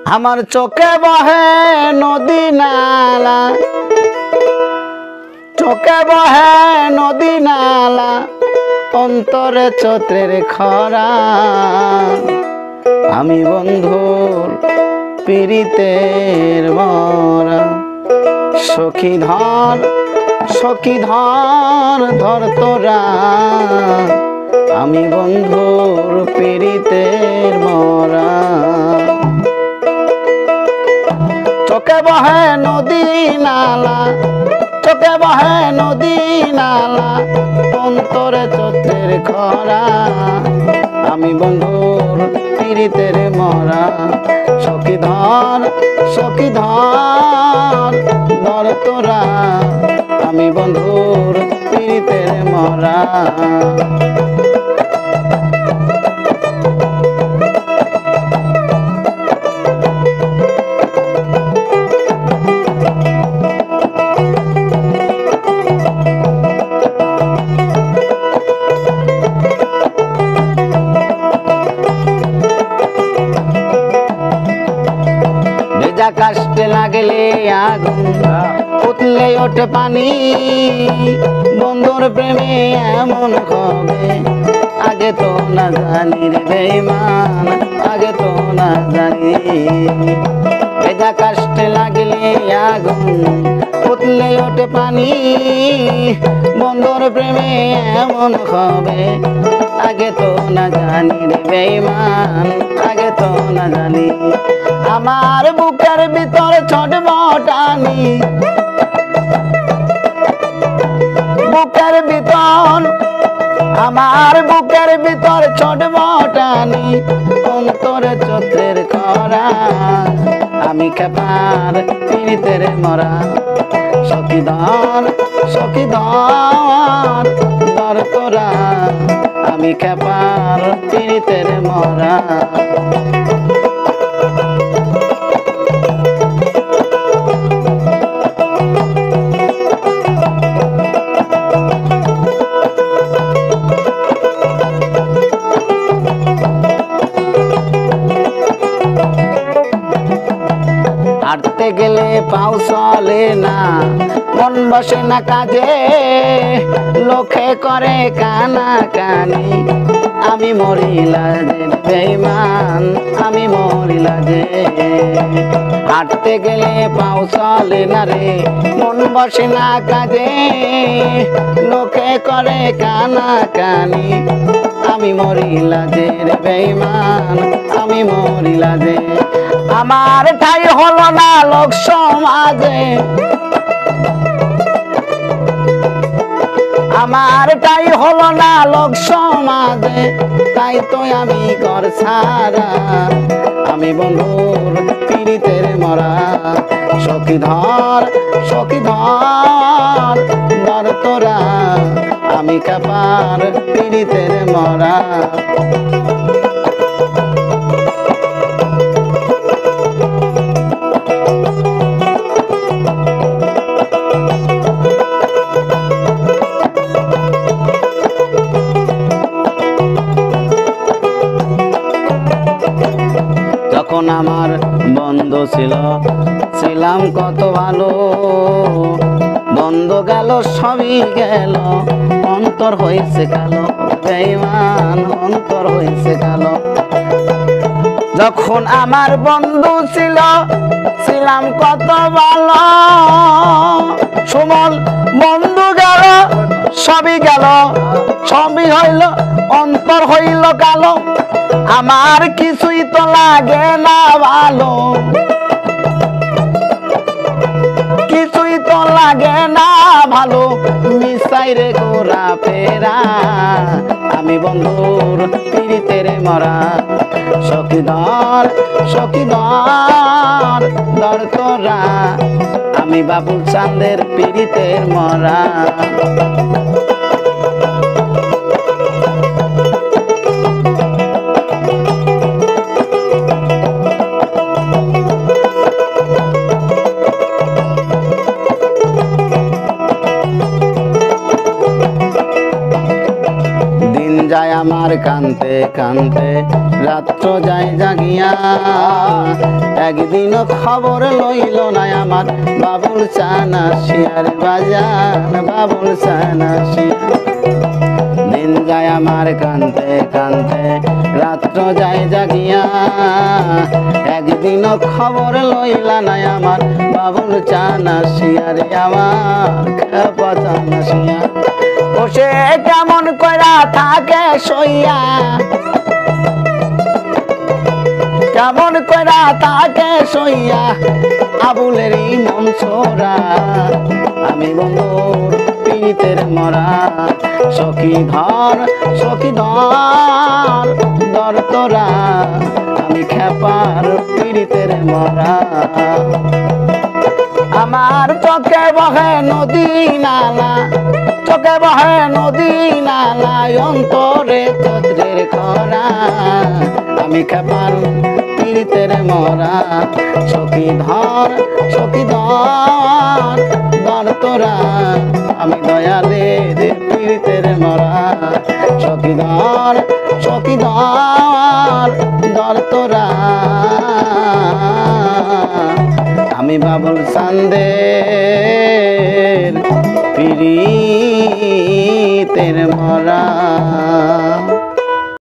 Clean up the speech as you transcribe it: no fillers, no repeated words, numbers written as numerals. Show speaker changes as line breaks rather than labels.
আমার চোখে বহে নদী নালা, চোখে বহে নদী নালা, অন্তরে চৈত্রের খরা। আমি বন্ধুর পীড়িতের মরা। সখী ধর, সখী ধর, ধর তোরা, আমি বন্ধুর পীড়িতের মরা। চোখে বহে নদী নালা, চোখে বহে নদী নালা, অন্তরে চৈত্রের খরা। আমি বন্ধুর পীড়িতের মরা। সখী ধর, সখী ধর, ধর তোরা, আমি বন্ধুর পীড়িতের মরা। কাষ্টে লাগলে আগুন, উঠলে ওঠে পানি। বন্ধুর প্রেমে এমন হবে, আগে তো না জানি রে বেঈমান, আগে তো না জানি। ভেজা কাষ্টে লাগলে আগুন, উঠলে ওঠে পানি। বন্ধুর প্রেমে এমন হবে, আগে তো না জানি রে বেঈমান, আগে তো না জানি। আমার বুকের ভিতরে ছটফটানি, বুকের ভিতর, আমার বুকের ভিতর ছটফটানি, অন্তরে চৈত্রের খরা। আমি খেপার পীড়িতের মরা। সখী ধর, সখী ধর, ধর তোরা, আমি খেপার পীড়িতের মরা। হাঁটতে গেলে পাও চলে না, মন বসে না কাজে, লোকে করে কানা কানি। আমি মরিলা যে বেঈমান, আমি মরিলা যে। হাঁটতে গেলে পাও চলে না রে, মন বসে না কাজে, লোকে করে কানা কানি। আমি মরিলা যে রে বেঈমান, আমি মরিলা যে। আমার ঠাই হলো না লোক সমাজে, আমার ঠাই হলো না লোক সমাজে, তাই তো আমি ঘর ছাড়া। আমি বন্ধুর পীড়িতের মরা। সখী ধর, সখী ধর, ধর তোরা, আমি খেপার পীড়িতের মরা। যখন আমার বন্ধু ছিল, ছিলাম কত ভালো। বন্ধু গেল, সবই গেল, অন্তর হয়েছে কালো বেঈমান, অন্তর হয়েছে কালো। যখন আমার বন্ধু ছিল, ছিলাম কত ভালো। সুমল বন্ধু গেল, সবই গেল, সবই হইল, অন্তর হইল কালো। আমার কিছুই তো লাগে না ভালো, কিছুই তো লাগে না ভালো, মিশাই রে ঘোরা ফেরা। আমি বন্ধুর পীড়িতের মরা। সখী ধর, সখী ধর, ধর তোরা, আমি বাবুল চাঁদের পীড়িতের মরা। যায় আমার কানতে কানতে, রাত্র যায় জাগিয়া। একদিনও খবর লইল না আমার বাবুল চানা শিয়ার বাজান বাবুল চানা শিয়া দিন যায় আমার কানতে কানতে রাত্র যায় জাগিয়া একদিনও খবর লইলা না আমার বাবুল চানা শিয়ারে আমার খেপা চানা শিয়া বসে কেমন কইরা থাকে সইয়া কেমন কইরা থাকে সইয়া আবুলেরই মন ছোড়া আমি বন্ধুর পীড়িতের মরা সখী ধর দর তোরা আমি খেপার পীড়িতের মরা আমার চোখে বহে নদী নালা চোখে বহে নদী নালা অন্তরে চন্দ্রের খরা আমি খেপার পীড়িতের মরা সখী ধর দর তোরা আমি দয়ালের পীড়িতের মরা সখী ধর দর তোরা আমি বাবুল চান্দে